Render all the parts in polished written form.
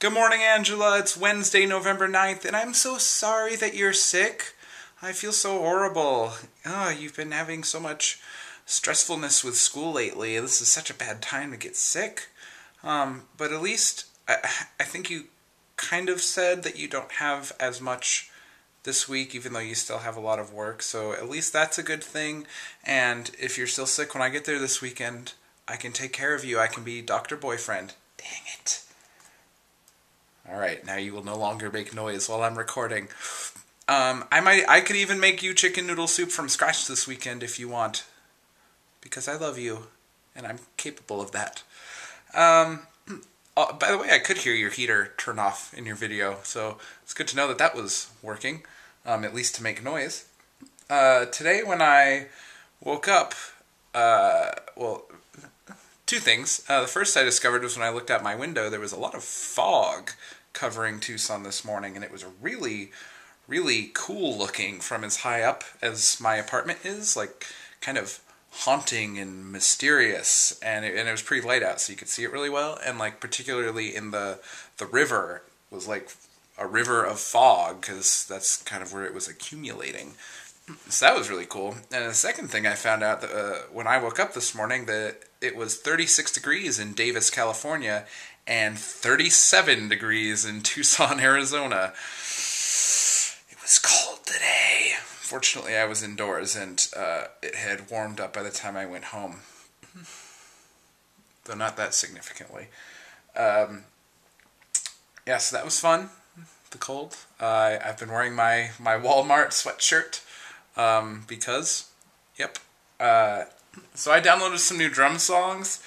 Good morning, Angela. It's Wednesday, November 9th, and I'm so sorry that you're sick. I feel so horrible. Oh, you've been having so much stressfulness with school lately. This is such a bad time to get sick. But at least I think you kind of said that you don't have as much this week, even though you still have a lot of work. So at least that's a good thing. And if you're still sick when I get there this weekend, I can take care of you. I can be Dr. Boyfriend. Dang it. Alright, now you will no longer make noise while I'm recording. I could even make you chicken noodle soup from scratch this weekend if you want. Because I love you, and I'm capable of that. By the way, I could hear your heater turn off in your video, so it's good to know that that was working, at least to make noise. Today when I woke up, well, two things. The first I discovered was when I looked out my window, there was a lot of fog covering Tucson this morning, and it was really, really cool looking from as high up as my apartment is, like kind of haunting and mysterious, and it was pretty light out, so you could see it really well, and like particularly in the river was like a river of fog, because that's kind of where it was accumulating. So that was really cool. And the second thing I found out that when I woke up this morning, that it was 36 degrees in Davis, California, and 37 degrees in Tucson, Arizona. It was cold today. Fortunately, I was indoors, and it had warmed up by the time I went home. Though not that significantly. Yeah, so that was fun, the cold. I've been wearing my Walmart sweatshirt. Because, yep. So I downloaded some new drum songs,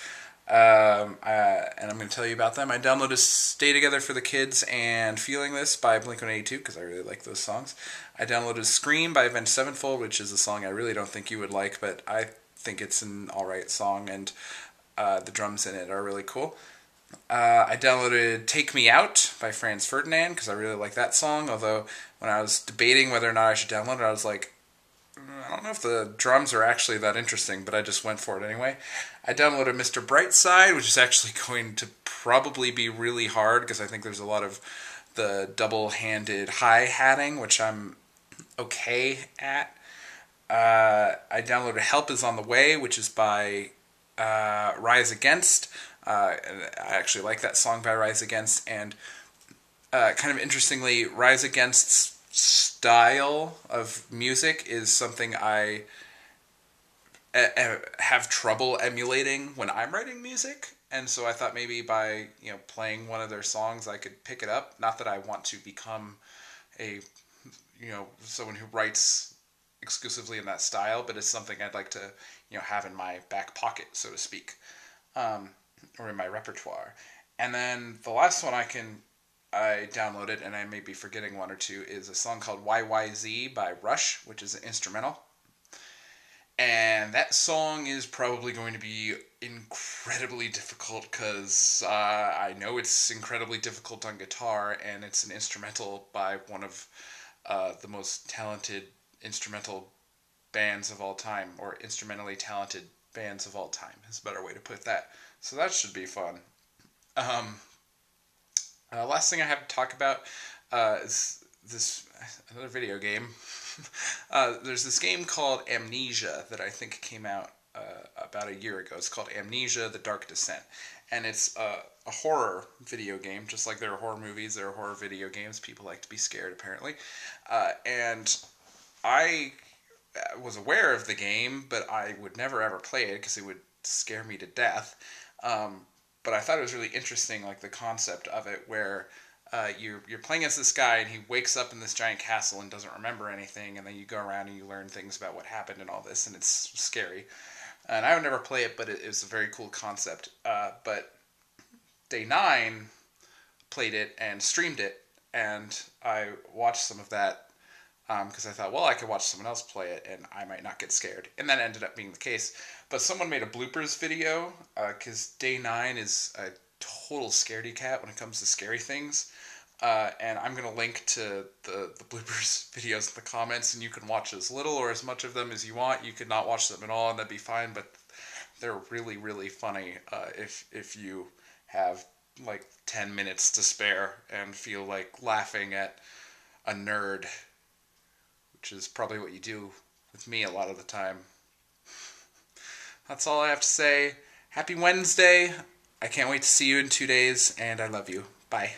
and I'm going to tell you about them. I downloaded Stay Together for the Kids and Feeling This by Blink-182, because I really like those songs. I downloaded Scream by Avenged Sevenfold, which is a song I really don't think you would like, but I think it's an alright song, and the drums in it are really cool. I downloaded Take Me Out by Franz Ferdinand, because I really like that song, although when I was debating whether or not I should download it, I was like, I don't know if the drums are actually that interesting, but I just went for it anyway. I downloaded Mr. Brightside, which is actually going to probably be really hard, because I think there's a lot of the double-handed hi-hatting, which I'm okay at. I downloaded Help Is On The Way, which is by Rise Against. I actually like that song by Rise Against, and kind of interestingly, Rise Against's style of music is something I have trouble emulating when I'm writing music, and so I thought maybe by playing one of their songs I could pick it up. Not that I want to become a someone who writes exclusively in that style, but it's something I'd like to have in my back pocket, so to speak, or in my repertoire. And then the last one I downloaded, and I may be forgetting one or two, is a song called YYZ by Rush, which is an instrumental. And that song is probably going to be incredibly difficult, because I know it's incredibly difficult on guitar, and it's an instrumental by one of the most talented instrumental bands of all time, or instrumentally talented bands of all time, is a better way to put that. So that should be fun. Last thing I have to talk about is another video game. There's this game called Amnesia that I think came out about a year ago. It's called Amnesia: The Dark Descent. And it's a horror video game, just like there are horror movies, there are horror video games. People like to be scared, apparently. And I was aware of the game, but I would never ever play it because it would scare me to death. But I thought it was really interesting, like the concept of it, where you're playing as this guy, and he wakes up in this giant castle and doesn't remember anything, and then you go around and you learn things about what happened and all this, and it's scary. And I would never play it, but it was a very cool concept. But Day 9 played it and streamed it, and I watched some of that because I thought, well, I could watch someone else play it, and I might not get scared. And that ended up being the case. But someone made a bloopers video, because Day 9 is a total scaredy cat when it comes to scary things. And I'm going to link to the bloopers videos in the comments, and you can watch as little or as much of them as you want. You could not watch them at all, and that'd be fine, but they're really, really funny if you have like 10 minutes to spare and feel like laughing at a nerd, which is probably what you do with me a lot of the time. That's all I have to say. Happy Wednesday. I can't wait to see you in 2 days, and I love you. Bye.